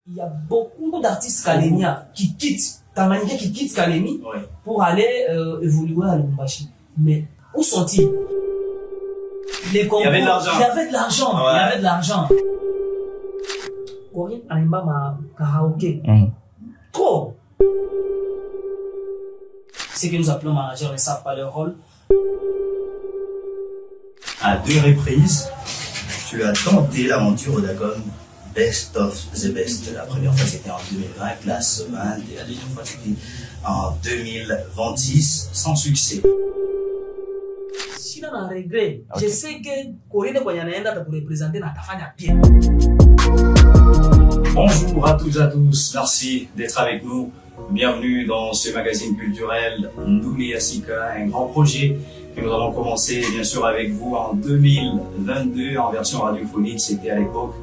Il y a beaucoup d'artistes caléniens qui quittent Tanganyika, qui quittent Calénie pour aller évoluer à Lubumbashi. Mais où sont-ils? Les concours, il y avait de l'argent. Il y avait de l'argent. Corinne Aimba ma karaoké. Trop. C'est que nous appelons managers, ils ne savent pas leur rôle. À 2 reprises, tu as tenté l'aventure Odacom Best of the Best. La première fois c'était en 2020, classe 20, et la deuxième fois c'était en 2026, sans succès. Si on a un regret, je sais que Corinne Koyanaenda pour représenter Natafanya bien. Bonjour à toutes et à tous, merci d'être avec nous. Bienvenue dans ce magazine culturel Ndoulia Sika, un grand projet que nous avons commencé bien sûr avec vous en 2022 en version radiophonique. C'était à l'époque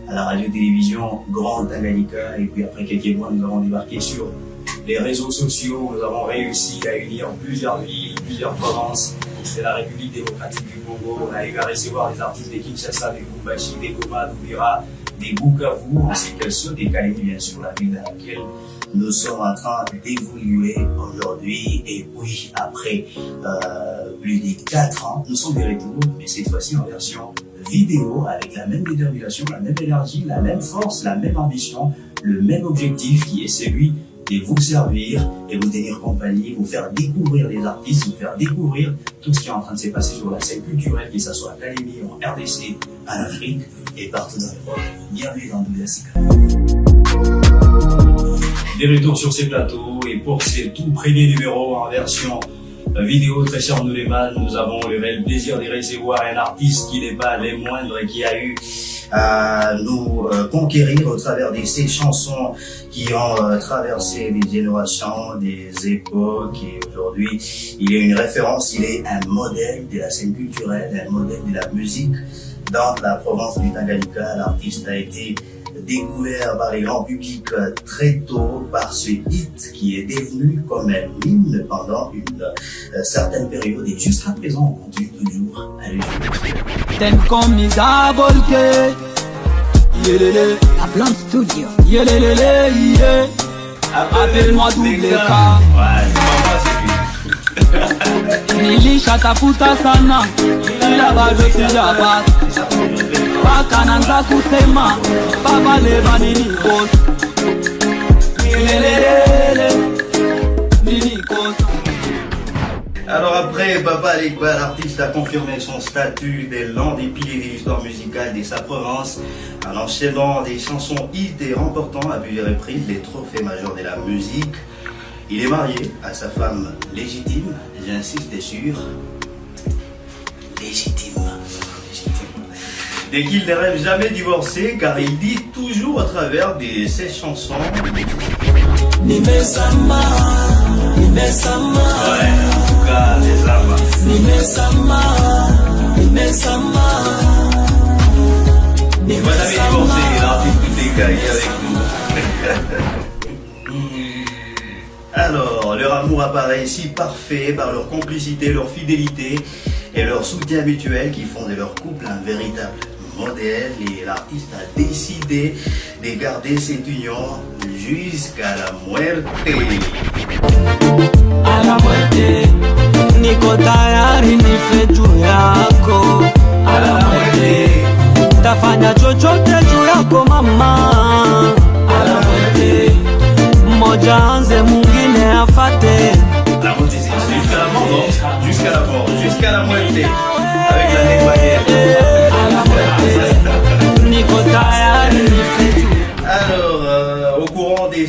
à la radio-télévision Grand Tanganyika, et puis après quelques mois nous avons débarqué sur les réseaux sociaux. Nous avons réussi à unir plusieurs villes, plusieurs provinces. C'est la République démocratique du Congo. On a eu à recevoir des artistes de Kinshasa, des Lubumbashi, des Goma, d'Ouvira, des Bukavu, ainsi que ceux des Calénie, bien sûr, la ville dans laquelle nous sommes en train d'évoluer aujourd'hui. Et puis, après plus de 4 ans, nous sommes de retour, mais cette fois-ci en version vidéo, avec la même détermination, la même énergie, la même force, la même ambition, le même objectif qui est celui de vous servir et vous tenir compagnie, vous faire découvrir les artistes, vous faire découvrir tout ce qui est en train de se passer sur la scène culturelle, que ce soit à Calénie, en RDC, en Afrique et partout dans le monde. Bienvenue dans Ndoulia Sika. Des retours sur ces plateaux, et pour ces tout premiers numéros en version vidéo, très cher Nouleman, nous avons le réel plaisir de recevoir un artiste qui n'est pas les moindres, qui a eu à nous conquérir au travers de ces chansons qui ont traversé des générations, des époques, et aujourd'hui il est une référence, il est un modèle de la scène culturelle, un modèle de la musique dans la province du Tanganyika. L'artiste a été découvert par les grands publics très tôt par ce hit qui est devenu comme un hymne pendant une certaine période, et jusqu'à présent on continue toujours à le jouer. Ten comme double K, yelele, la Blanc Studio, yelele, yeah. Appelle-moi double K. Ouais, c'est pas Nili shatafuta sana, ila bado sijapata. Wakananza kusema, baba leba nini kosa. Yelele, nini kosa. Alors après Baba Legba, l'artiste a confirmé son statut dès l'un des piliers de l'histoire musicale de sa province, en enchaînant des chansons hits et remportant à plusieurs reprises les trophées majeurs de la musique. Il est marié à sa femme légitime, j'insiste sur légitime. Dès qu'il ne rêve jamais divorcer, car il dit toujours à travers ses chansons Nimesama, nimesama. Ouais, en tout cas, les âmes. Nimesama, nimesama. Il va jamais divorcer, l'artiste tout est gagné avec nous. Alors, leur amour apparaît si parfait par leur complicité, leur fidélité et leur soutien mutuel qui font de leur couple un véritable modèle, et l'artiste a décidé de garder cette union jusqu'à la muerte. A la muerte, niko tayari nife juu yako. A la muerte, tafanya chochote juu yako mama. A la muerte, mmoja anze mwingine afate. La muerte, c'est jusqu'à la mort, jusqu'à la mort, jusqu'à la muerte, avec la nettoyère. Alors, au courant de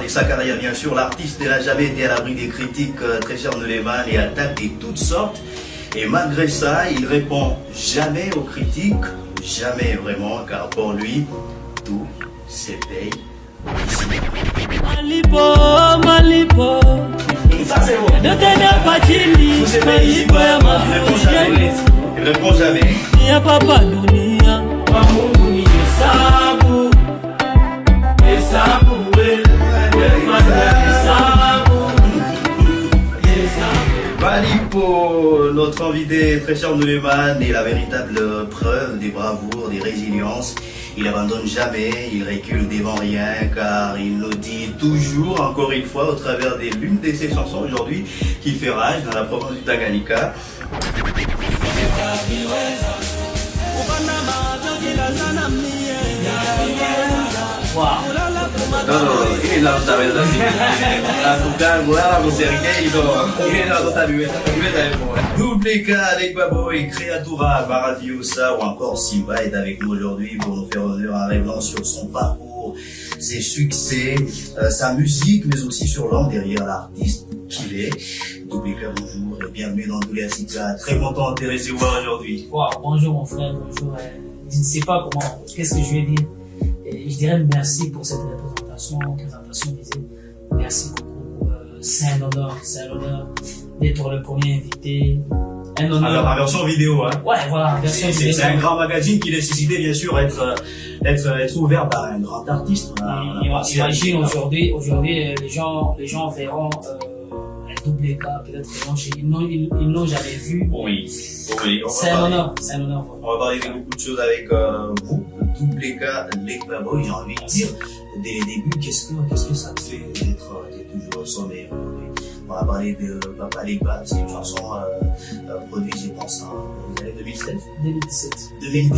sa carrière, bien sûr, l'artiste n'a jamais été à l'abri des critiques très chères de Nouleman et attaques de toutes sortes. Et malgré ça, il répond jamais aux critiques, jamais vraiment, car pour lui, tout se paye ici. Malipo, malipo. Ça c'est bon. Ne t'énerve pas, Jimmy. Tout se paye ici. Il répond jamais. Il n'y a pas de dunia. Mungu ni hesabu. Hesabu, Malipo, notre invité très cher Nouleman, est la véritable preuve des bravoures, des résiliences Il abandonne jamais, il recule devant rien, car il nous dit toujours, encore une fois, au travers de l'une de ses chansons aujourd'hui, qu'il fait rage dans la province du Tanganyika. Wow. No, hii la utaweza Double K avec Baboy, Créatura, Baradiosa ou encore Simba est avec nous aujourd'hui pour nous faire honneur en revenant sur son parcours, ses succès, sa musique, mais aussi sur l'homme derrière l'artiste qu'il est. Double K, bonjour et bienvenue dans Double Asika. Très content de te recevoir aujourd'hui. Wow. Bonjour mon frère, bonjour. Je ne sais pas qu'est-ce que je vais dire. Et je dirais merci pour cette présentation disait. Merci beaucoup. C'est un honneur d'être le premier invité. Un honneur. Alors, en version vidéo, hein. Ouais, voilà, en version vidéo. C'est un grand magazine qui nécessitait, bien sûr, être ouvert par un grand artiste. Imagine aujourd'hui, les gens verront, un double cas, peut-être ils n'ont jamais vu. Oui. C'est un honneur. On va parler de beaucoup de choses avec vous, Double K, les Baboy, j'ai envie de dire. Dès les débuts, qu'est-ce que ça te fait d'être toujours au sommet aujourd'hui? On va parler de Papa Legba, c'est une chanson produite, je pense, en 2017. Depuis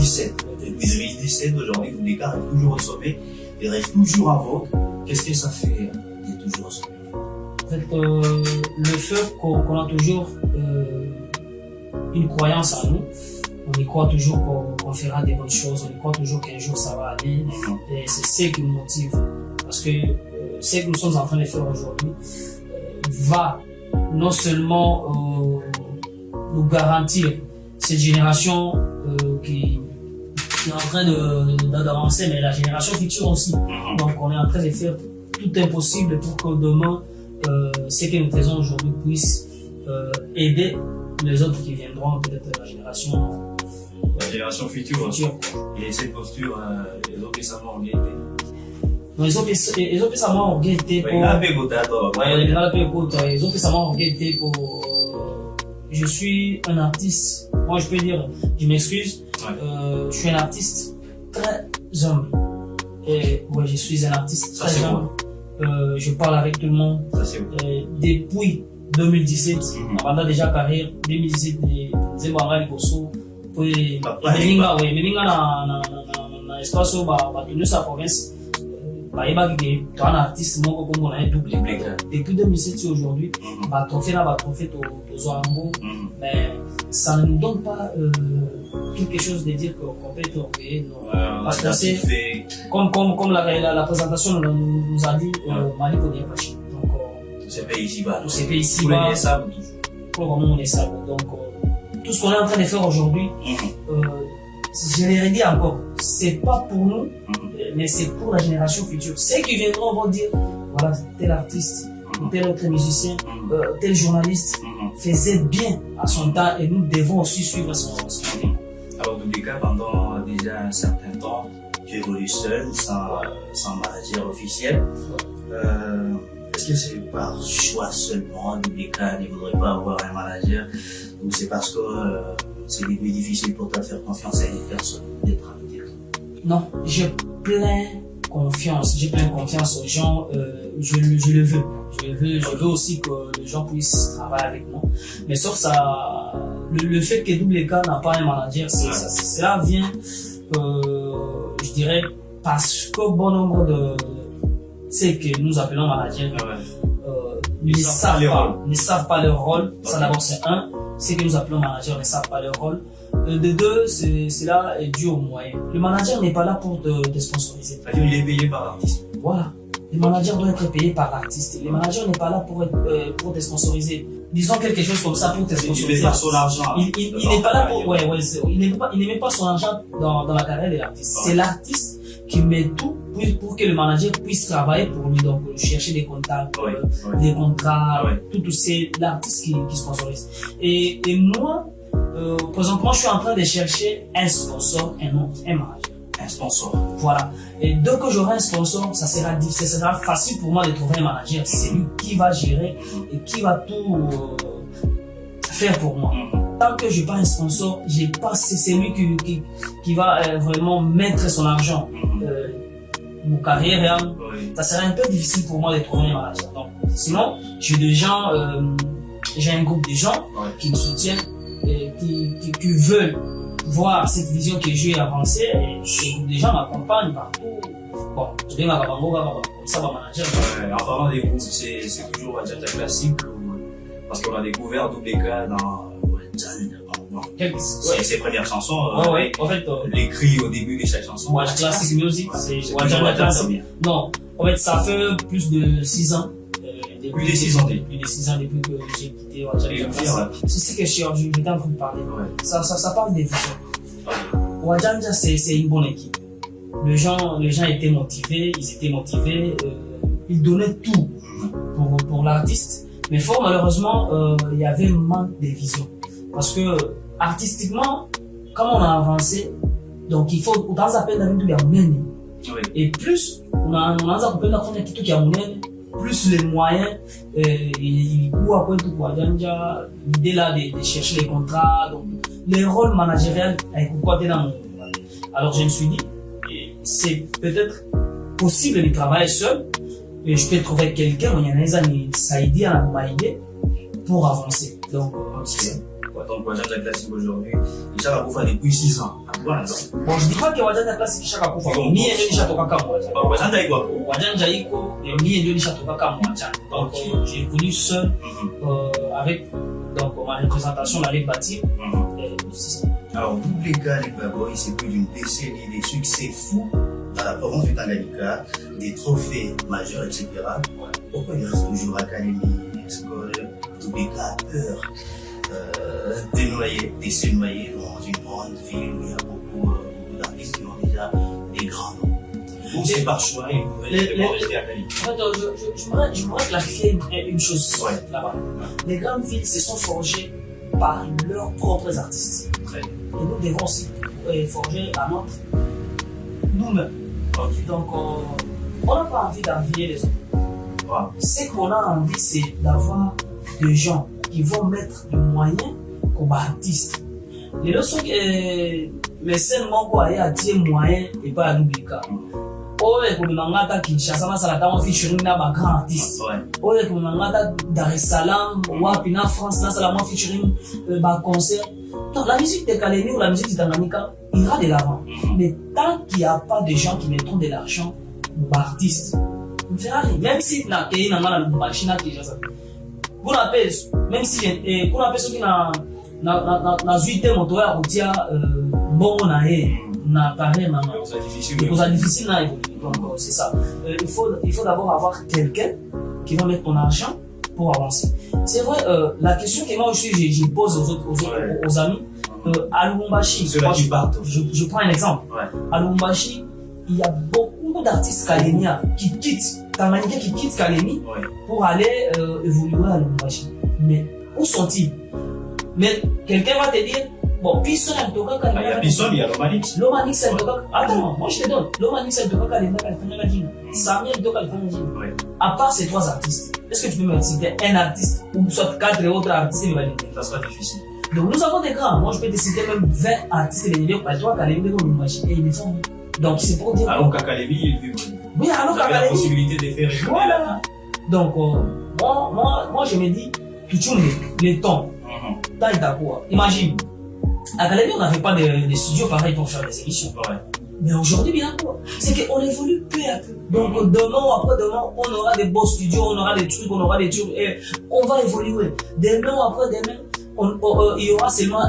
2017, aujourd'hui, Double K est toujours au sommet, il reste toujours en vogue. Qu'est-ce que ça fait d'être toujours au sommet? En fait, le fait qu'on a toujours une croyance en nous, on y croit toujours qu'on fera des bonnes choses, on y croit toujours qu'un jour ça va aller, et c'est ce qui nous motive. Parce que ce que nous sommes en train de faire aujourd'hui va non seulement nous garantir cette génération qui est en train d'avancer, mais la génération future aussi. Donc on est en train de faire tout impossible pour que demain, ce que nous faisons aujourd'hui puisse aider les autres qui viendront, peut-être la génération future. Et cette posture, ils ont récemment engagé. Ils ont récemment engagé pour. Je suis un artiste. Moi, je peux dire, je m'excuse. Je suis un artiste très humble. Et ouais, je suis un artiste très humble. Je parle avec tout le monde. Depuis 2017, pendant déjà carrière 2017, j'ai parlé avec Bosso. Oui, Melinga na espace où tenu sa province, il y a un artiste comme on a double. Depuis 2007 aujourd'hui, trophée au Zoambo, mais ça ne nous donne pas quelque chose de dire qu'on peut être orgueilleux. Parce que c'est comme la présentation nous a dit, Mali pour dire Pachi. Donc, tous ces pays ici-bas. Pour le moment, on est sable. Donc, tout ce qu'on est en train de faire aujourd'hui, je l'ai redit encore, c'est pas pour nous, mais c'est pour la génération future. Ceux qui viendront vont dire, voilà, tel artiste, tel autre musicien, tel journaliste faisait bien à son temps et nous devons aussi suivre son idée. Alors, Double K, pendant déjà un certain temps, tu évolues seul, sans manager officiel. Est-ce que c'est par choix seulement, Double K ne voudrait pas avoir un manager, ou c'est parce que c'est plus difficile pour toi de faire confiance à une personne, d'être avec elle? Non, j'ai plein confiance aux gens, je le veux. Je veux aussi que les gens puissent travailler avec moi. Mais sauf ça, le fait que Double K n'a pas un manager, cela vient, je dirais, parce que bon nombre de ceux que nous appelons managers ne savent pas leur rôle. Ça d'abord c'est un. Ceux que nous appelons managers ne savent pas leur rôle. De deux, cela est dû aux moyens. Le manager n'est pas là pour te sponsoriser. C'est-à-dire il est payé par l'artiste. Voilà. Le manager doit être payé par l'artiste. Le manager n'est pas là pour te sponsoriser. Disons quelque chose comme ça pour te sponsoriser. Il ne met pas son argent. Il n'est pas là pour, il ne met pas son argent dans la carrière de l'artiste. C'est l'artiste qui met tout pour que le manager puisse travailler pour lui, donc chercher des contacts, des contrats, tout c'est l'artiste qui sponsorise. Et moi, présentement, je suis en train de chercher un sponsor et non un manager. Un sponsor. Voilà. Et dès que j'aurai un sponsor, ça sera facile pour moi de trouver un manager. C'est lui qui va gérer et qui va tout faire pour moi. tant que je n'ai pas un sponsor, c'est lui qui va vraiment mettre son argent. Mon carrière, ça serait un peu difficile pour moi de trouver un manager. Donc, sinon, j'ai un groupe de gens qui me soutiennent, qui veulent voir cette vision que j'ai avancée, et ces groupes de gens m'accompagnent partout. Bon, je vais comme ça, mon manager. En parlant des groupes, c'est toujours Wadjanja classique, parce qu'on a découvert WK dans ses premières chansons. En fait, les cris au début de chaque chanson. Classic Music, c'est Wadjanja classique. Non, en fait, ça fait plus de 6 ans. Plus de 6 ans depuis que j'ai quitté Wadjanja. C'est ce que j'étais en train de parler. Ça parle des visions. Wadjanja, c'est une bonne équipe. Les gens étaient motivés, ils donnaient tout pour l'artiste. Mais fort malheureusement, il y avait un manque de vision. Parce que artistiquement, comme on a avancé, donc il faut autant s'appeler dans le monde. Et plus on a s'appeler dans le kitu kia munene, plus les moyens, il court après tout quoi. L'idée là de chercher les contrats, donc les rôles managériels avec quoi dans mon. Alors je me suis dit, c'est peut-être possible de travailler seul, et je peux trouver quelqu'un, il y en a des années, ça aide à m'aider pour avancer. Donc c'est ça. Donc Wadjanja classique aujourd'hui, Chaka Kufa depuis 6 ans. Bon, je dis pas que Wadjanja classique Chaka Kufa, ni ndio nishatoka kama Wadjanja. Wadjanja iko hapo. Wadjanja iko, ni ndio nishatoka kama Wadjanja. Donc j'ai connu seul avec donc ma représentation d'aller bâtir. Alors, WK, les Baboy, c'est plus d'une décennie de succès fous dans la province du Tanganyika, des trophées majeurs, etc. Pourquoi il reste toujours Académie, Escole, WK a peur de se noyer dans une grande ville où il y a beaucoup d'artistes qui ont déjà des grands noms? Ou c'est par choix et vous voulez rester à Cali? En fait, je voudrais clarifier une chose là-bas. Les grandes villes se sont forgées par leurs propres artistes. Et nous devons aussi forger à notre nous-mêmes. Donc, on n'a pas envie d'envier les autres. Ce qu'on a envie, c'est d'avoir des gens qui vont mettre des moyens comme artistes. Les leçons mais seulement quoi, il y a des moyens et pas à WK. Oye kumangata Kinshasa masala on featuring na ba grand artiste. Oye kumangata Dar es Salaam wapi na France na sala featuring ba concert. Donc la musique de Kalemi ou la musique du Tanganyika ira de l'avant. Mais tant qu'il n'y a pas de gens qui mettront de l'argent aux artistes, on ne fera rien. Même si na pays na ngala machine Kinshasa. Vous n'appelez même si pour appeler ceux qui na zuité moto ya routier bon na na pareil maman. C'est difficile na évoluer. Donc c'est ça. Il faut d'abord avoir quelqu'un qui va mettre ton argent pour avancer. C'est vrai, la question que moi aussi je pose aux amis, à Lubumbashi, je prends un exemple. À Lubumbashi, il y a beaucoup d'artistes caléniens qui quittent Tanganyika, qui quittent Kalemi pour aller évoluer à Lubumbashi. Mais où sont-ils? Mais quelqu'un va te dire, bon, Pisson a toka Kalemi. Il y a Pisson, il y a Lomanix. Lomanix a toka. Attends, moi je te donne. Lomanix a toka Kalemi, Kalifanya. Samuel toka Kalifanya. À part ces 3 artistes, est-ce que tu peux me citer un artiste ou soit 4 autres artistes? Ça sera difficile. Donc nous avons des grands. Moi je peux te citer même 20 artistes de l'Union. Toi, Kalemi, et ils le font. Donc c'est pour dire. Alors qu'à Kalemi, il vit. Oui, alors qu'à Kalemi. La possibilité de faire. Voilà. Donc moi je me dis, tu tunes les tons. Imagine, à Kalemi, on n'avait pas de studio pareil pour faire des émissions. Mais aujourd'hui, bien quoi, c'est qu'on évolue peu à peu. Donc demain ou après-demain, on aura des beaux studios, on aura des trucs, et on va évoluer. Demain ou après-demain, il y aura seulement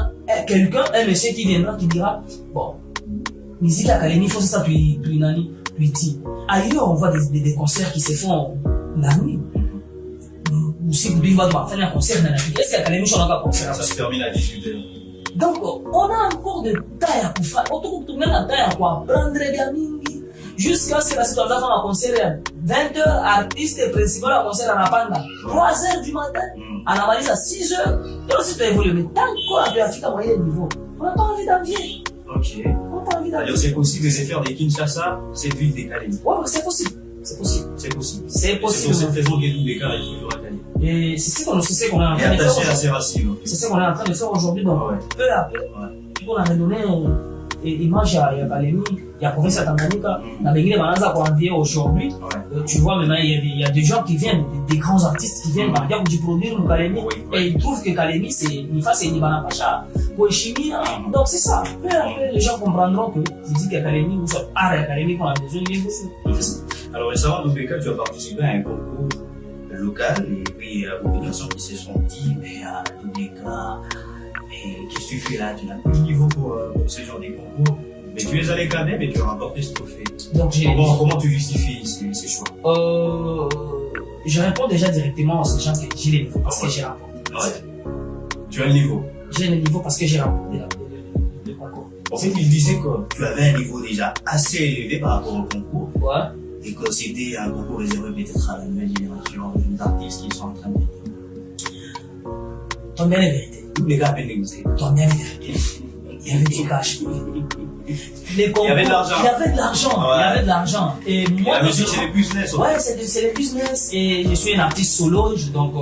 quelqu'un, un monsieur qui viendra, qui dira, bon, musique à Kalemi, il faut ça, puis nani, puis ti. Ailleurs, on voit des concerts qui se font la nuit. Ou si vous devez faire un concert, est-ce qu'à Kalemi, on a un concert? Ça se termine à 18h. Donc, on a encore de taille à faire. On a de taille à apprendre bien mingi. Jusqu'à ce que la situation va un concert 20h, artiste principal à concert à Napanda. 3h du matin, à la valise à 6h. Et aussi, tu évolues. Mais tant qu'on a fait à moyen niveau, on n'a pas envie d'envier. Ok. On n'a pas envie d'envier. C'est possible de faire des Kinshasa, cette ville des Kalemi. Ouais, c'est possible. C'est possible. C'est possible. C'est possible. C'est pour cette raison que Doubleka est toujours à Cali. Et c'est ce qu'on est en Et train de attaché à faire. ses racines. C'est ce qu'on est en train de faire aujourd'hui. Donc, Ouais. peu à peu, on a redonné image à Kalemi, il y a la province de Tanganyika. Dans les Bananza qu'on vient aujourd'hui, tu vois, maintenant, il y a des gens qui viennent, des grands artistes qui viennent, par exemple, du produire au Kalemi, et ils trouvent que Kalemi, c'est Nifa, c'est Nibana Pacha, Chimie. Donc, c'est ça. Peu à peu, les gens comprendront que c'est dit qu'il y a Kalemi, ou soit art et Kalemi qu'on a besoin de bien dessus. Alors récemment, Doubleka, tu as participé à un concours local, et puis il y a beaucoup de personnes qui se sont dit, mais Doubleka, mais qu'est-ce que tu fais là? Tu n'as plus de niveau pour ce genre de concours. Mais tu es allé quand même et tu as remporté ce trophée. Donc, comment tu justifies ces choix? Je réponds déjà directement aux gens que j'ai les niveaux parce que j'ai remporté. Ouais. Tu as le niveau? J'ai le niveau parce que j'ai remporté le concours. En fait, il disait que tu avais un niveau déjà assez élevé par rapport au concours. Ouais. Et que c'était un concours réservé peut-être à la nouvelle génération d'artistes qui sont en train de... Ton bien les vérités. Tous les gars appellent négocier. Ton bien les vérités. Il y avait du cash. Il y avait de l'argent. Il y avait de l'argent. Ouais. Il y avait de l'argent. Et moi, la musique, c'est le business. Ouais, c'est le business. Et je suis un artiste solo. Donc,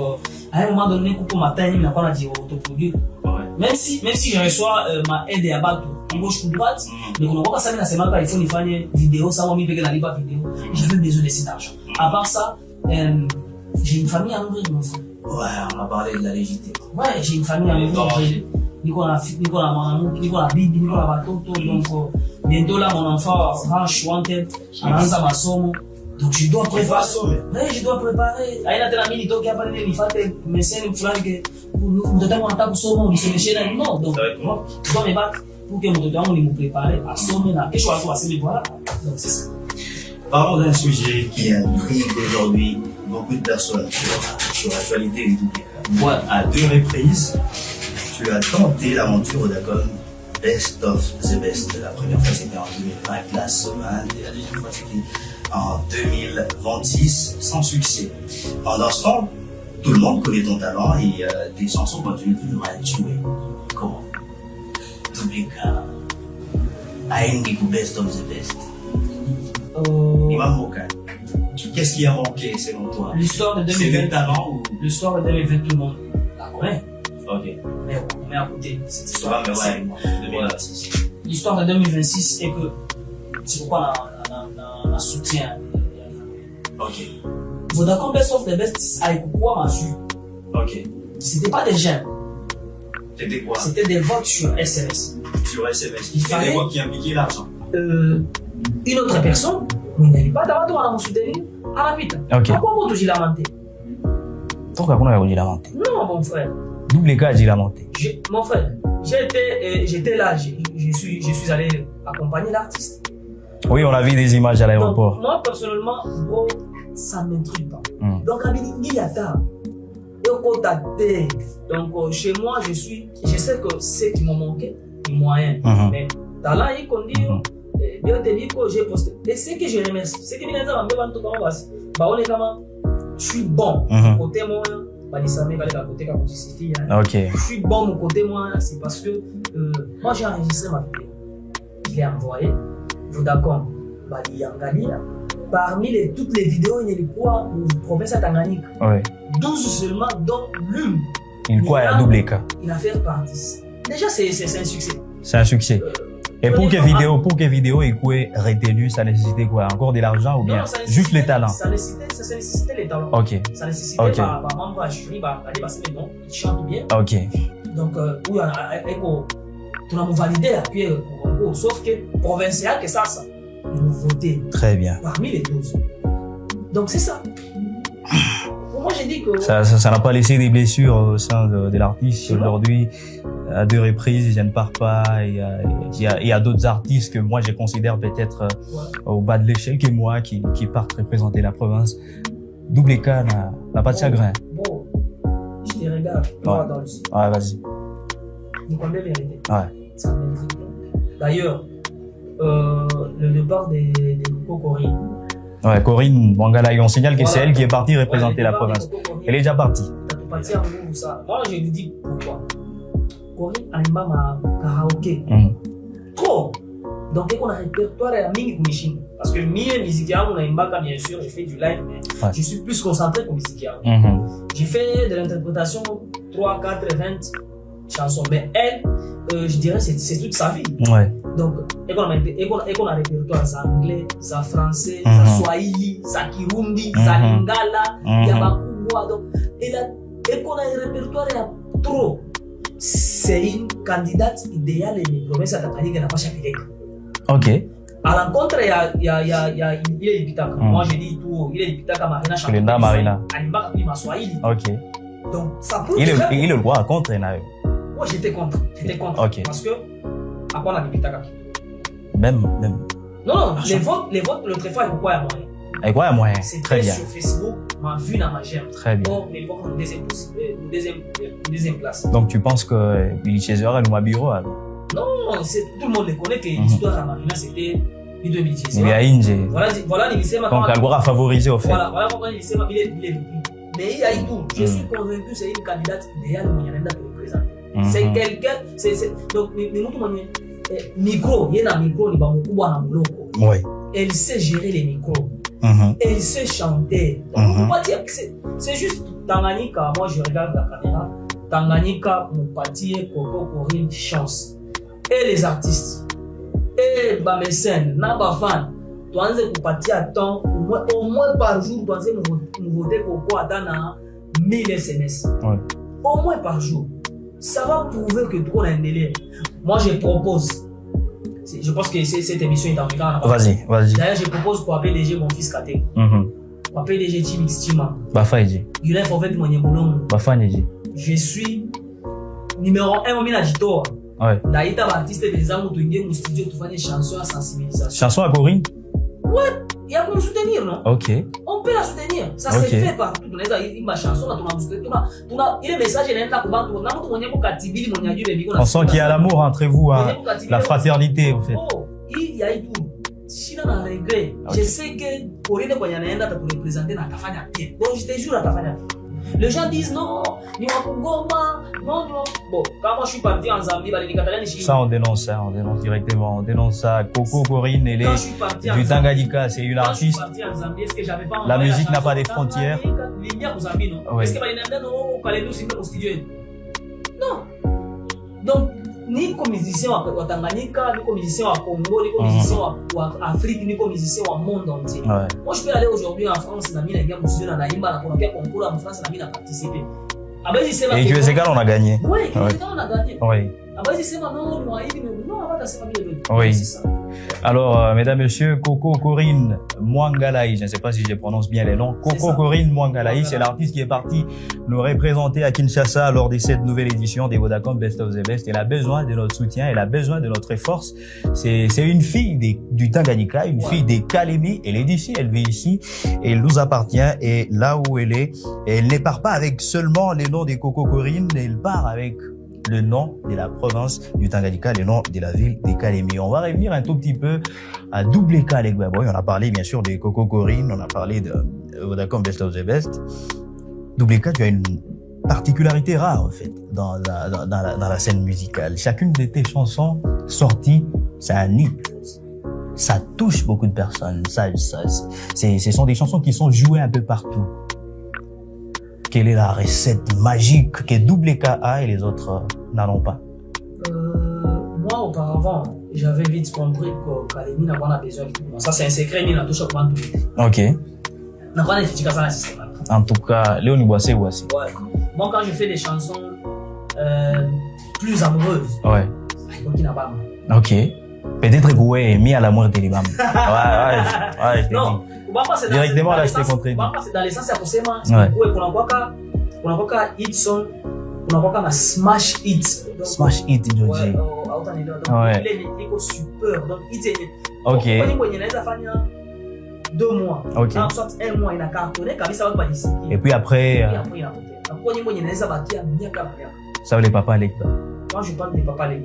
à un moment donné, coupe au matin, il m'a pas dit autoproduire. Ouais. Même si je reçois ma aide à battre gauche ou droite, mais on ne voit pas ça, mais c'est mal pas, il faut faire une vidéo, ça, on m'a mis dans la libre vidéo. J'avais besoin de cet argent. À part ça, j'ai une famille à nourrir, mon frère. Ouais, on a parlé de la légitimité. Ouais, j'ai une famille à nourrir. Nicolas Mamou, Nicolas Bibi, Nicolas Batoto, donc bientôt là, mon enfant ranch wanted, Ananza Masomo. Donc je dois préparer. Ouais, je dois préparer. Aïna tena mini toki hapa nile nifate meseni fulani que mtoto wangu anataka kusoma unisomeshe na non. Donc je dois me battre pour que mtoto wangu ni me préparer à sommer na kesho watu waseme voilà. Donc c'est ça. Parlons d'un sujet qui intrigue aujourd'hui beaucoup de personnes sur l'actualité du Doubleka. Moi, à 2 reprises, tu as tenté l'aventure d'Acom Best of the Best. La première fois c'était en 2020, classement, et la deuxième fois c'était en 2026, sans succès. Pendant ce temps, tout le monde connaît ton talent et tes chansons continuent toujours à être jouées. Comment? Doubleka, Aïndikou Best of the Best. Imam Moka, qu'est-ce qui a manqué selon toi? L'histoire de 2020. C'est le talent ou? L'histoire de 2020, tout le monde la connaît. Ok. Mais on met à côté cette histoire. Ouais, mais ouais, 2026. L'histoire de 2026 est que c'est pourquoi on soutient. Ok. Vodacom Best of the Best a quoi m'a vu. Ok. C'était pas des jeunes. C'était quoi? C'était des votes sur SMS. Sur SMS. Il fallait des votes qui impliquaient l'argent. Une autre personne, il n'y avait pas d'avatoire à mon soutenir à la vite. Ok. Pourquoi vous j'ai lamenté? Pourquoi on a lamenté? Non, mon frère. Doubleka a dit lamenté. Mon frère, j'étais là, je suis allé accompagner l'artiste. Oui, on a vu des images à l'aéroport. Donc, moi, personnellement, bon, ça ne m'intrigue pas. Donc, à Bilingi Yata, donc, chez moi, je sais que ce qui m'a manqué, les moyens. Mais, talent, il dit, bien te dire que j'ai posté. Et c'est que je remercie. C'est que je suis bon. Côté moi, ok. Je suis bon mon côté moi, c'est parce que moi j'ai enregistré ma vidéo. Je l'ai envoyé. Vodacom, parmi toutes les vidéos, il y a quoi province à Tanganyika. Ouais. 12 seulement, dont l'une. Il quoi à Doubleka? Il a fait partie. Déjà, c'est un succès. C'est un succès. Et pour que vidéo et quoi retenu, ça nécessitait quoi? Encore de l'argent ou bien juste les talents? Ça nécessitait les talents. Ok. Ça nécessitait par membre à jury, il chante bien. Ok. Donc, oui, tu as validé puis concours. Sauf que provincial, que ça, ils nous voté. Très bien. Parmi les 12. Donc, c'est ça. Pour moi, j'ai dit que. Ça n'a pas laissé des blessures au sein de l'artiste. Aujourd'hui, à 2 reprises, je ne pars pas. Il y a d'autres artistes que moi, je considère peut-être au bas de l'échelle que moi, qui partent représenter la province. Doubleka n'a pas de chagrin. Bon, je te regarde. Dans le site. Ouais, vas-y. Il connaît la vérité. Ouais. Ça mérite. D'ailleurs, le départ de Corinne. Ouais, Corinne Mangala, on signale que c'est elle qui est partie représenter la province. Elle est déjà partie. Partie en gros, ça. Moi, je lui dis pourquoi. Corinne a un karaoké. Trop. Donc, on a un répertoire à Mingi Kunishin. Parce que musique on a une bac, bien sûr, j'ai fait du live, mais Ouais. je suis plus concentré qu'au musique. J'ai fait de l'interprétation 3, 4, 20 chansons, mais elle, je dirais, c'est toute sa vie. Ouais. Donc, et qu'on a répertoire za anglais, za français, za swahili, za kirundi, za lingala, ya bakubwa. Donc, et qu'on a un répertoire ya trop. C'est une candidate idéale et promesse à Tanganyika n'a pas chapelé. Ok. À l'encontre, il y a Ile Pitaka. Moi, je dis tout, Ile Pitaka, Marina Chantal. Linda Marina. Animba Kapili Maswahili. Ok. Donc, ça prouve Il déjà. est le droit contre Nayo. Moi, j'étais contre. Ok. Parce que, à quoi on a dit Pitaka? Même. Non, les votes, l'autre fois, pourquoi il y a moyen? Et quoi, moyen? C'était Très bien. sur Facebook, m'a vu dans ma gemme. Très bien. Bon, mais il va prendre deuxième place. Donc, tu penses que Billy Chaser est le bureau alors? Non, tout le monde le connaît que l'histoire à Marina, c'était Lido Billy Il y a Inge. Voilà, il s'est Donc, Algora a favorisé au fait. Voilà pourquoi il s'est il est mais il y a eu tout. Je suis convaincu que c'est une candidate idéale pour Yanenda pour le présenter. C'est quelqu'un, donc, micro, il y a un micro, il y a un micro. Ouais. Elle sait gérer les micros. Elle sait chanter. Donc, on peut pas dire que c'est juste Tanganyika. Moi, je regarde la caméra. Tanganyika, Moupati, Coco, Corinne, chance. Et les artistes. Et Bamesen, Nabafan. Tu as Moupati à temps, au moins par jour, tu as nous voter Coco à Dana 1000 SMS. Ouais. Au moins par jour. Ça va prouver que tu as un délai. Moi, je propose. Je pense que cette émission est en retard. Vas-y. D'ailleurs, je propose pour PDG mon fils Kate. Pour PDG Chimix Chima. Bafaïji. Yulef Fofet Monyebulong. Bafaniji. Je suis numéro 1 au Minajito. Ouais. D'aïta artiste des amours de Game studio tu fais des chansons à sensibilisation. Chanson à Corinne? Ouais, il y a pour nous soutenir, non? Ok. On peut la soutenir. Ça se fait partout. Il ma chanson, il est message, il est là pour on sent qu'il y a l'amour entre vous, hein, la fraternité en fait. Oh, il y a eu tout. Si on a un regret, je sais que Corinne Koyanaenda pour représenter dans ta famille. Donc je te jure à ta famille. Les gens disent non, ni Goma, non. Bon, quand moi je suis parti en Zambie, ça on dénonce directement. On dénonce ça. Coco Corinne, elle est du Tanganyika, c'est une artiste. Quand je suis parti en Zambie, est-ce que j'avais pas la musique n'a pas de frontières. Oui. Est-ce que non. Donc, ni comme musicien au Tanganyika, ni comme musicien au Congo, ni comme musicien au Afrique, ni comme musicien au monde entier. Ouais. Moi, je peux aller aujourd'hui en France, dans la musique, dans la Imba, dans le concours en France, dans la participé. Et tu sais qu'on a gagné. Oui, on a gagné. Oui. Oui. Alors, mesdames, messieurs, Coco Corinne Mwangalaï, je ne sais pas si je prononce bien les noms. Coco Corinne Mwangalaï, c'est l'artiste qui est parti nous représenter à Kinshasa lors de cette nouvelle édition des Vodacom Best of the Best. Elle a besoin de notre soutien, elle a besoin de notre force. C'est une fille du Tanganyika, une fille des Kalemi. Elle est d'ici, elle vit ici, et elle nous appartient. Et là où elle est, elle ne part pas avec seulement les noms de Coco Corinne, elle part avec le nom de la province du Tanganyika, le nom de la ville des Kalemi. On va revenir un tout petit peu à Doubleka avec Baboy. On a parlé bien sûr de Coco Corinne, on a parlé de Vodacom Best of the Best. Doubleka, tu as une particularité rare en fait dans la scène musicale. Chacune de tes chansons sorties, c'est un hit. Ça touche beaucoup de personnes. Ce sont des chansons qui sont jouées un peu partout. Quelle est la recette magique que Doubleka a et les autres n'en pas? Moi, auparavant, j'avais vite compris que Kalemi n'a pas besoin de tout. Ça, c'est un secret, mais il n'a touché pas tout. Ok. N'a pas d'efficacité dans le système. En tout cas, Léon Boissé. Ouais. Moi, quand je fais des chansons plus amoureuses, il n'a pas. Ok. Peut-être que vous avez mis à la mort de l'imam. Ouais. Non. Directement là, je t'ai contredit. Dans l'essence, c'est pour kuna kwa hit song, kuna kwa smash hit. Smash hit Joji. Ile iko super. Donc hit yenye. OK. Kwa nini kwenye naweza fanya 2 mois. OK. En soit 1 mois ina cartonné kabisa watu wanisikia. Et puis après inapotea. Kwa nini kwenye naweza bakia miaka na miaka. Ça veut les papas avec toi. Quand je parle des papas les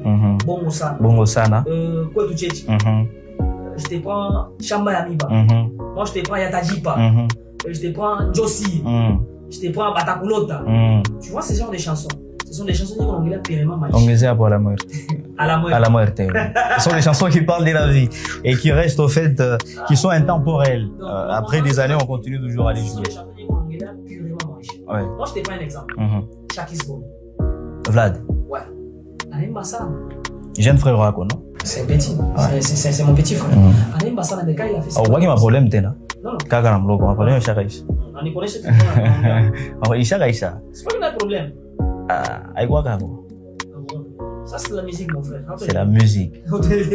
Bongo sana. Quoi tu chechi. Je te prends Chamba Yamiba. Moi, je te prends Yatajipa. Je te prends Josie. Je te prends Batakulota. Tu vois, ce genre de chansons. Ce sont des chansons qu'on a pérément magiques. On les a pour la mort. À la muerte. À la muerte. Oui. Ce sont des chansons qui parlent de la vie et qui restent au fait, qui sont intemporelles. Après des années, on continue toujours à les jouer. Ce sont des chansons qui sont purement riches. Ouais. Moi, je te prends un exemple. Shakis Bon. Vlad. Ouais. Alain Bassam. Jeune frère Rako, non? C'est un petit. Ouais. C'est mon petit frère. Alain Bassam, il a fait ça. Oh, ouais, ma problème, t'es là. Non, non. Kaka, mon problème, ma problème, c'est Chakaïs. On y connaît ce truc-là. Oh, il Chakaïs, ça. C'est pas qu'il y a un problème. Ah, aïe, quoi, Kako? Ça, c'est de la musique, mon frère. C'est la musique.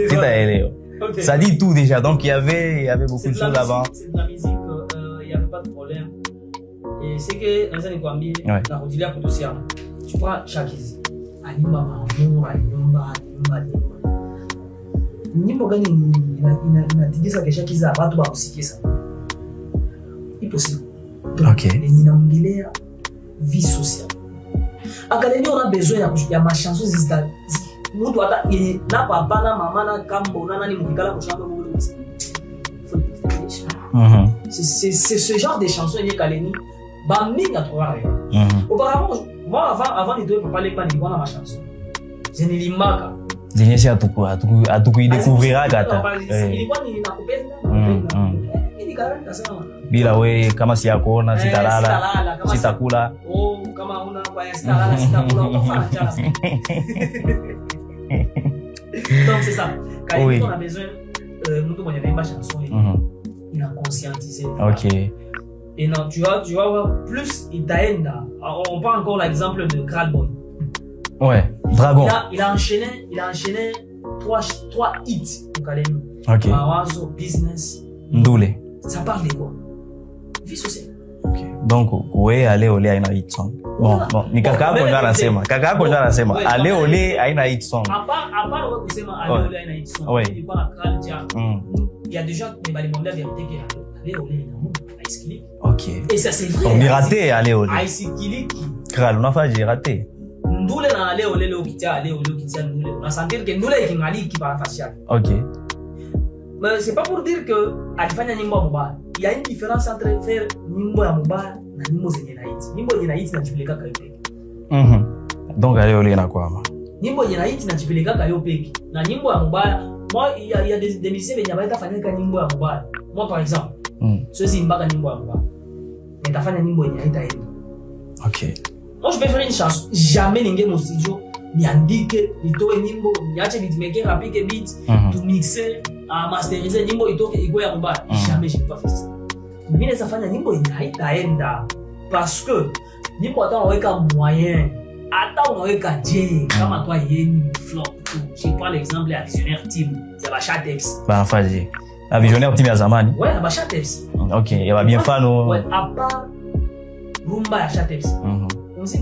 C'est à elle. Ça dit tout déjà. Donc, il y avait beaucoup de choses avant. C'est de la musique, il n'y avait pas de problème. Et c'est que, dans les années Kwambi, la Rodilia Potosia, tu prends Shakiz. Anima Mamour, Anima. Nyimbo gani inatigisa ke Shakiz watu wakusikia. Impossible. Ok. Ninaongelea vie sociale. Akaleni on a besoin ya ma chansons zista mtu hata na papa na mama na kambo na nani mkikala kushamba mbele msi. C'est ce genre de chansons ni Kaleni ba minga trois. Auparavant moi avant de te parler pas ni bona ma chanson. Je nilimaka. Zenyeshi atukuidécouvrira kata. Ilikuwa ni nakupenda. Bila we kama siyakuona sitalala sitakula. Oh, kama una kwa sitalala sitakula utafanya njala. Donc c'est ça. Quand on a besoin mtu mwenye naimba chanson il a conscientisé. OK. Et non, tu vas voir plus itaenda. On prend encore l'exemple de Kral Boy. Ouais, Dragon. Il a enchaîné trois hits au Kaleni. OK. Mawazo, Business. Ndule. Ça parle de quoi? Vie sociale. Okay. Donc we ale ole aina hit song. Bon, ni kaka hapo ndio anasema. Kaka hapo ndio anasema ale ole aina hit song. Apart wewe kusema ale ole aina hit song. Ilikuwa na culture. Il y a déjà des balimondés vérité que ale ole ina mu Ice Click. OK. Et ça c'est vrai. On raté ale ole. Ice Click. Kral, on a fait raté. Ndule na ale ole le ukitia ale ole ukitia ndule. On a sentir que ndule ikingali kipa facial. OK. Mais c'est pas pour dire que alifanya nyimbo ya mubaya. Il y a une différence entre faire nyimbo ya mubaya na nyimbo zenye na hit. Nyimbo yenye na hit inajipeleka kwa peke. Donc ale ole inakwama. Nyimbo yenye na hit inajipeleka kwa peke. Na nyimbo ya mubaya, moi il y a des musiciens wenye baita fanyika nyimbo ya mubaya. Moi par exemple, siwezi mbaka nyimbo ya mubaya. Nitafanya nyimbo yenye haitaenda. OK. Moi je peux faire une chanson, jamais ninge mon studio niandike, nitoe nyimbo, niache beatmaker apike beat, tu mixer, masteriser nyimbo itoke iko ya mubaya. Jamais j'ai pas fait ça. Mimi naweza fanya nyimbo yenye haitaenda parce que nyimbo hata unaweka moyen, hata unaweka J kama toi yeni flop tu. Je prends l'exemple ya Visionnaire Team ya Bashatex. Ba faji. La Visionnaire Team ya zamani. Ouais, ya Bashatex. OK, ya ba bien fano. Ouais, à part rumba ya Shatex.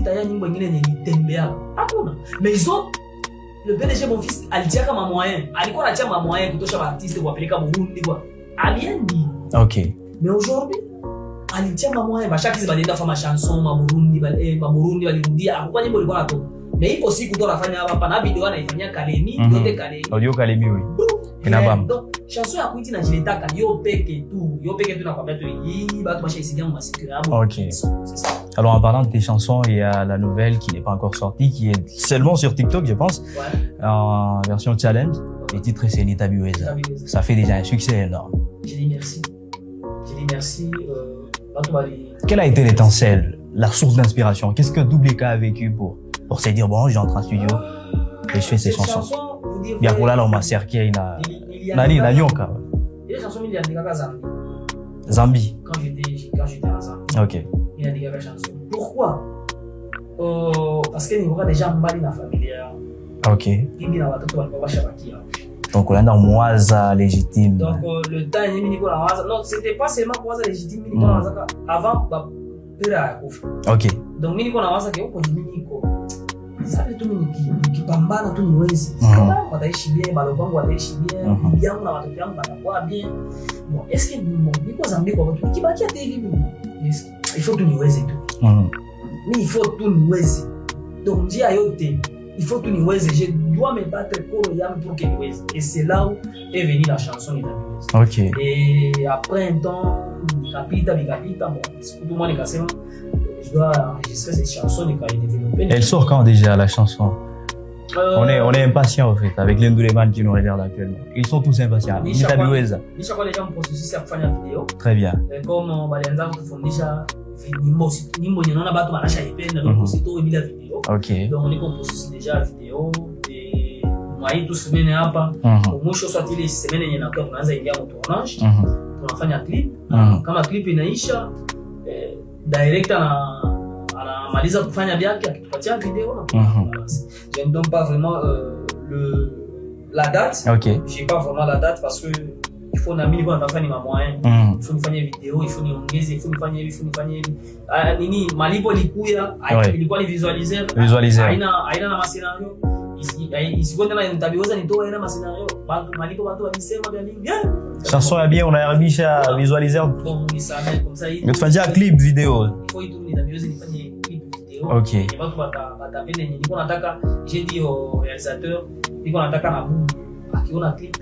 Taya nyimbo nyingine yenye nitembea. Hakuna. Mais ils ont le PDG mon fils alitia kama moyen. Alikuwa anatia ma moyen kutosha ba artiste kuwapeleka Burundi kwa. Aliendi. OK. Mais aujourd'hui alitia ma moyen. Bashaki zibalienda fama chanson ma Burundi walirudia. Hakuwa nyimbo ilikuwa natoka. Mais ipo siku ndo anafanya hapa na video anaifanyia Kalemi, yote Kalemi. Audio Kalemi oui. Inabamba. Donc chanson ya kuiti na jileta yo peke tu nakwambia tu hii batu basha isidia mu masikio yabo. OK. C'est ça. Alors en parlant de tes chansons, il y a la nouvelle qui n'est pas encore sortie, qui est seulement sur TikTok, je pense, en version challenge. Le titre c'est Nita Biweza. Ça fait déjà un succès énorme. Je dis merci. Quelle a été l'étincelle, la source d'inspiration? Qu'est-ce que Double K a vécu pour se dire bon, j'entre en studio et je fais ces chansons? Bien pour là, on m'a cerqué na nyoka. Il y a des chansons miliandique à Zambie. Zambie. Quand j'étais à Zambie. OK. Il y a des chansons. Pourquoi? Parce que nous avons déjà mbali na familia. OK. Kimi na watoto walikuwa washabakia. Donc on a dans Mwaza légitime. Donc le temps mimi niko na waza. Non, c'était pas seulement Mwaza légitime, mimi niko na waza avant ba pera ya kufa. OK. Donc mimi niko na waza ke uko niko. Sasa tu nikipambana tu niwezi. Kama wataishi bien, balo wangu wataishi bien, bibi yangu na watoto wangu watakuwa bien. Bon, est-ce que niko Zambie kwa watu nikibakia tu hivi est-ce il faut tu niweze tu. Mais il faut tout niweze. Donc njia yote il faut tout niweze. Je dois me battre pour yam pour que niweze. Et c'est là où est venue la chanson Nita Biweza. OK. Et après un temps, capita, bon, tout le monde est cassé. Je dois enregistrer cette chanson et développer. Elle sort quand déjà la chanson? On est impatients, en fait, avec les Ndouleman qui nous regardent actuellement. Ils sont tous impatients. Nitabiweza. Nisha kwa leka processus ya kufanya video. Très bien. Comme balianza kufundisha nyimbo nyinaona batu banasha ipenda donc sito bila video. OK. Donc niko processus déjà video et mwai tu semaine hapa. Mwisho swati ile semaine yenye nakuwa tunaanza ingia mu tournage. Tunafanya clip. Kama clip inaisha director anamaliza kufanya vyake akitupatia video. Je ne donne pas vraiment la date. OK. J'ai pas vraiment la date parce que il faut na mimi kwa nafanya ma moyen. Il faut nifanye video, il faut niongeze, il faut nifanye hivi. Nini malipo likuya, ilikuwa ni visualizer. Haina na mascenario. Isikwenda na nitabiweza nitoa ina mascenario. Malipo watu walisema vya mingi. Chanson ya bien unaharibisha visualizer. Donc ni ça comme ça hivi. Nitafanya clip video. Il faut itu nitabiweza nifanye clip video. OK. Watu watapenda nini? Niko nataka j'ai dit au réalisateur, niko nataka na Mungu akiona clip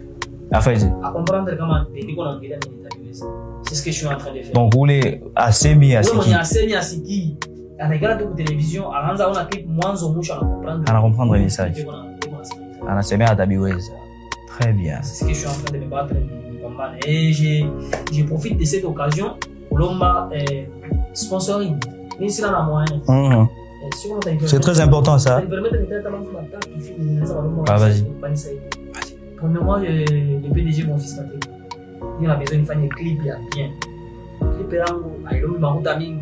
Afaje. à comprendre kama niko naongelea nini nitabiweza. C'est ce que je suis en train de faire. Donc ule asemi asiki. Wewe asemi asiki. Anaangalia tu television, anaanza ona clip mwanzo mwisho ana comprendre message. Anasemea atabiweza. Très bien. C'est ce que je suis en train de me battre combat et je profite de cette occasion pour l'omba sponsoring. Mais c'est là la moyen. C'est très important ça. Ah, vas-y. Premièrement, le PDG mon fils Patrick. Il a besoin de faire un clip bien. Clip yangu ailombi makuta mingi.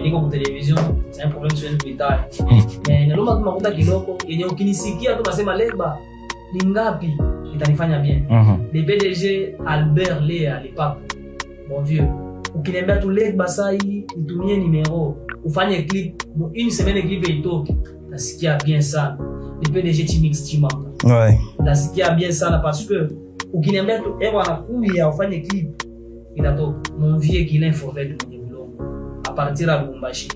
Niko kwa television, c'est un problème sur le détail. Mais nalomba makuta kiloko, yenye ukinisikia tu nasema leba ni ngapi itanifanya bien. Le PDG Albert Lea Lepape. Mon vieux, ukiniambia tu leba sai nitumie numero, ufanye clip, une semaine clip itoke. Nasikia bien sana. Le PDG Chimix Chimanga. Ouais. Nasikia bien sana parce que ukiniambia tu anakuya ufanye clip itatoka. Mon vieux Guilain Forvet mwenye Bulongo à partir ya Lubumbashi.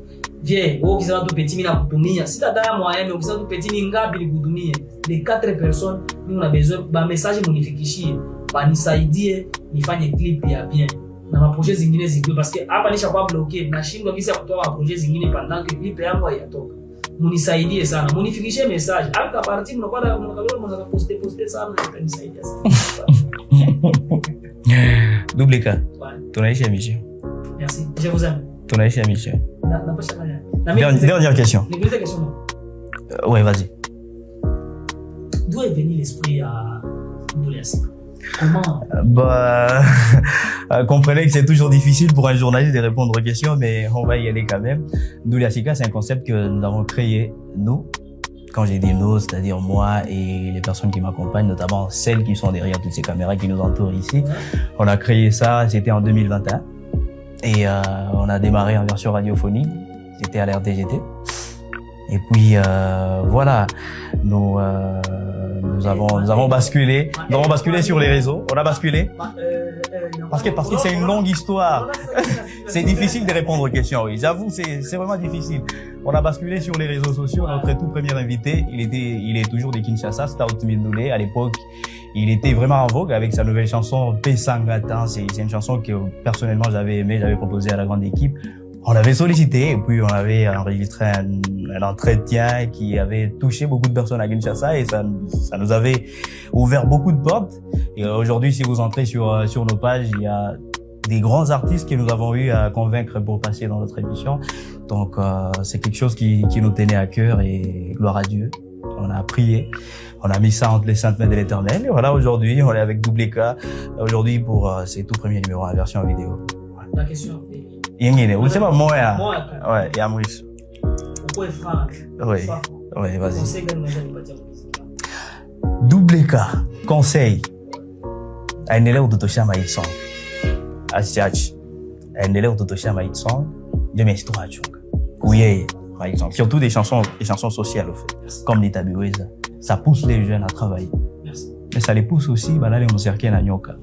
Viens, wewe ukisema tu petit mimi nakutumia. Si dada moyen mais ukisema tu petit ni ngapi nikutumie? Les 4 personnes nous on a besoin ba message munifikishie. Banisaidie nifanye clip ya bien. Na maprojet zingine zingine parce que hapa nishakuwa bloqué nashindwa kisa kutoa maprojet zingine pendant que clip yangu haiyatoka. Munisaidie sana, munifikishie message. Hata parti mnakwenda poster sana itanisaidia sana. Double K. Tunaishi émission. Merci. Je vous aime. Tunaishi émission. Dernière question. Deuxième question. Ouais, vas-y. D'où est venu l'esprit à Ndouliasika? Comment? Comprenez que c'est toujours difficile pour un journaliste de répondre aux questions, mais on va y aller quand même. Ndouliasika, c'est un concept que nous avons créé, nous. Quand j'ai dit nous, c'est-à-dire moi et les personnes qui m'accompagnent, notamment celles qui sont derrière toutes ces caméras qui nous entourent ici. On a créé ça, c'était en 2021. Et on a démarré en version radiophonique. C'était à l'RTGT. Et puis voilà, nous avons basculé sur les réseaux. On a basculé parce que c'est une longue histoire. C'est difficile de répondre aux questions. Oui, j'avoue, c'est vraiment difficile. On a basculé sur les réseaux sociaux. Notre tout premier invité, il est toujours de Kinshasa, Stout Mindoulé. À l'époque, il était vraiment en vogue avec sa nouvelle chanson Pesangatan. C'est une chanson que personnellement j'avais aimée, j'avais proposé à la grande équipe. On l'avait sollicité et puis on avait enregistré un entretien qui avait touché beaucoup de personnes à Kinshasa et ça nous avait ouvert beaucoup de portes. Et aujourd'hui, si vous entrez sur nos pages, il y a des grands artistes que nous avons eu à convaincre pour passer dans notre émission. Donc c'est quelque chose qui nous tenait à cœur et gloire à Dieu. On a prié, on a mis ça entre les saintes mains de l'Éternel et voilà, aujourd'hui on est avec Double K aujourd'hui pour ses tout premiers numéros en version vidéo. La question. Yengine, ulisema moya. Ouais, ya mwisho. Pourquoi est franc? Ouais, vas-y. Conseil gani unaweza nipatia muziki? Double K, conseil. Aendelee kutotosha hit song. Asiachi. Aendelee kutotosha hit song. Ndio message achunga. Kuyeye, par exemple. Surtout des chansons sociales, au fait. Comme Nitabiweza. Ça pousse les jeunes à travailler. Merci. Mais ça les pousse aussi, balale mserke na nyoka.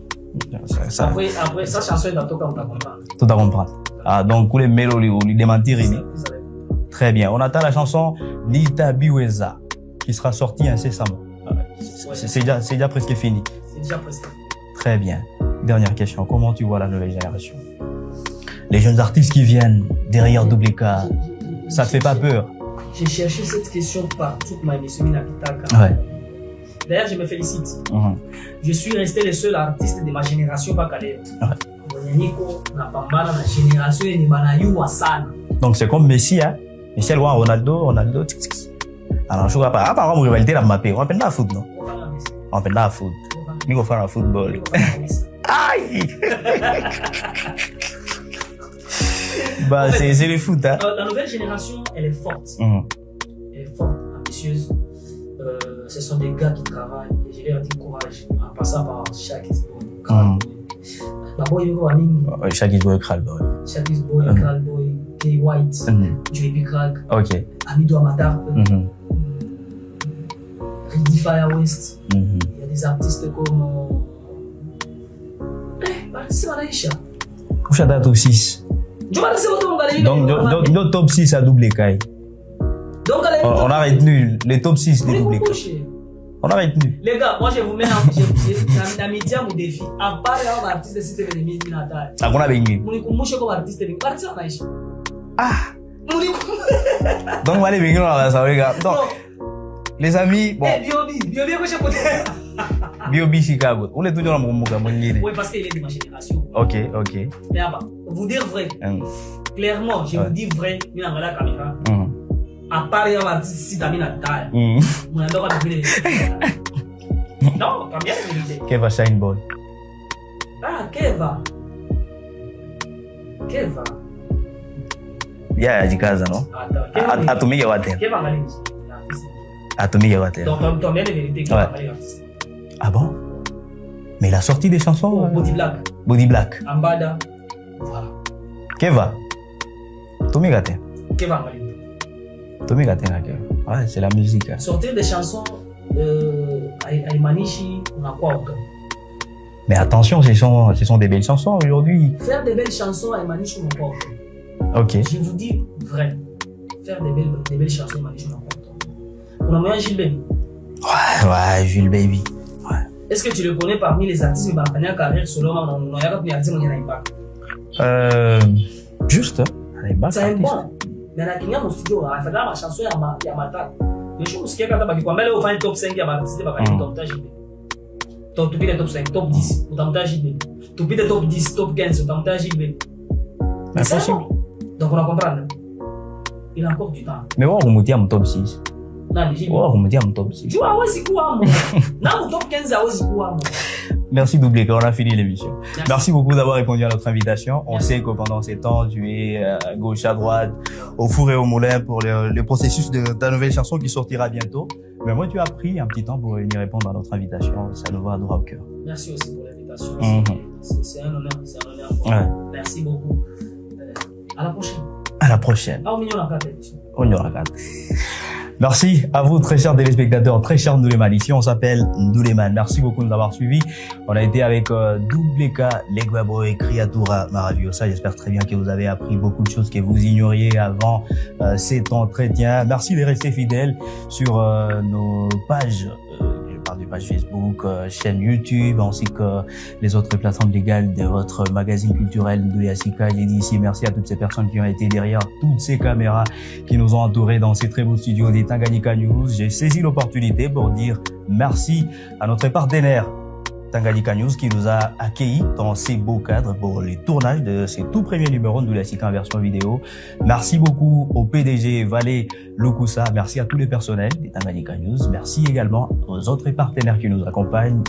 Après, ça chanson inatoka mtakomprendre. Tout à comprendre. Ah, donc, les mélodies, ou les démentir, très bien. On attend la chanson Nitabiweza, qui sera sortie incessamment. C'est déjà presque fini. C'est déjà presque. Très bien. Dernière question. Comment tu vois la nouvelle génération? Les jeunes artistes qui viennent derrière Double K, ça te fait pas peur? J'ai cherché cette question partout pour ma émission Minapitaka. Ouais. D'ailleurs, je me félicite. Je suis resté le seul artiste de ma génération Bakaleo. Nico, na pambana na génération ni banayua sana. Donc c'est comme Messi, hein. Messi loin Ronaldo. Alors je vois pas. Par exemple, rivalité la mappé. On appelle ça foot, non? On appelle ça foot. Nico fait un football. Aïe. Bah c'est le foot, hein. La nouvelle génération, elle est forte. Elle est forte, ambitieuse. Ce sont des gars qui travaillent. Et je leur dis courage en passant par chaque sport. Shaggy's Boy, Kralboy. Shaggy's Boy, Kralboy, K White, JB Krag, Ok. Amidou Amatar, Riddy Fire West. Il y a des artistes comme. C'est Malaysia. Kouchada top 6. Donc, notre top 6 à double caille. On a retenu les top 6 des double caille. On a retenu. Les gars, moi je vous mets dans médium au défi. À part un artiste de site de Mimi Natal. Ah, on a gagné. Mouniko comme artiste de Parti en Aïcha. Ah. Donc, on va aller venir dans la soirée, gars. Donc, les amis, bon. Biobi, moi je côté. Biobi Chicago. On est toujours dans mon mouvement. Oui, parce qu'il est de ma génération. Ok. Mais vous dire vrai. Clairement, je vous dis vrai, il y a la caméra. À part un artiste ici dans Natal. Mon ami va devenir. Non, pas bien la vérité. Keva Shine Boy. Ah, Keva. Yeah, jikaza, non? Atumige water. Keva Malin. Atumige water. Donc, toi, bien la vérité, Keva Malin artiste. Ah bon? Mais il a sorti des chansons. Body Black. Ambada. Voilà. Keva. Tumigate. Keva Malin. Ouais, c'est la musique. Hein. Sortir des chansons à Imanishi, on a quoi autant? Mais attention, ce sont des belles chansons aujourd'hui. Faire des belles chansons à Imanishi, on a quoi autant? Ok. Je vous dis vrai. Faire des belles chansons à Imanishi, on a quoi autant? On a moyen Jules Baby. Ouais, Jules Baby. Ouais. Est-ce que tu le connais parmi les artistes qui ont fait une carrière solo? On a pas artiste qui a juste. C'est un bon. Mais na Kenya mon studio a fait la chanson ya mata. Mais je me suis quand même kwambele au fin top 5 ya artiste ba top 10. Top top 5, top 10, au top 10. Top 10, top 15, au top 10. C'est possible. Donc on a compris. Il a encore du temps. Mais on remonte à mon top 6. On remonte à mon top 6. Tu vois c'est quoi moi? Na mon top 15 a aussi quoi moi? Merci Doublé, on a fini l'émission. Merci beaucoup d'avoir répondu à notre invitation. On sait que pendant ces temps, tu es à gauche, à droite, au four et au moulin pour le processus de ta nouvelle chanson qui sortira bientôt. Mais moi, tu as pris un petit temps pour venir répondre à notre invitation. Ça nous va droit au cœur. Merci aussi pour l'invitation. C'est un honneur. Ouais. Merci beaucoup. À la prochaine. À la prochaine. On y aura quatre. Merci à vous, très chers téléspectateurs, très chers Ndouleman. Ici, on s'appelle Ndouleman. Merci beaucoup de nous avoir suivis. On a été avec Double K, Legba Boy, Criatura Maraviosa. J'espère très bien que vous avez appris beaucoup de choses que vous ignoriez avant cet entretien. Merci de rester fidèles sur nos pages. Je parle des pages Facebook, chaîne YouTube, ainsi que les autres plateformes légales de votre magazine culturel Ndoulé Asika. J'ai dit ici merci à toutes ces personnes qui ont été derrière toutes ces caméras qui nous ont entourés dans ces très beaux studios des Tanganyika News. J'ai saisi l'opportunité pour dire merci à notre partenaire Tanganyika News qui nous a accueillis dans ces beaux cadres pour les tournages de ces tout premiers numéros de Ndoulé Asika en version vidéo. Merci beaucoup au PDG Valé Lukusa. Merci à tous les personnels des Tanganyika News. Merci également aux autres partenaires qui nous accompagnent,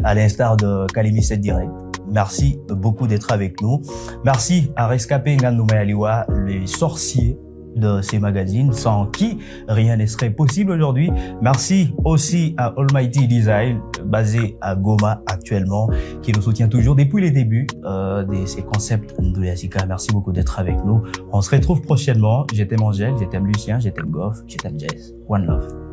à l'instar de Kalimi 7 Direct. Merci beaucoup d'être avec nous. Merci à Rescapé Ngandoume Aliwa, les sorciers de ces magazines, sans qui rien ne serait possible aujourd'hui. Merci aussi à Almighty Design, basé à Goma actuellement, qui nous soutient toujours depuis les débuts de ces concepts Ndoulé Asika. Merci beaucoup d'être avec nous. On se retrouve prochainement. Je t'aime Angèle, je t'aime Lucien, je t'aime Goff, je t'aime Jess. One love.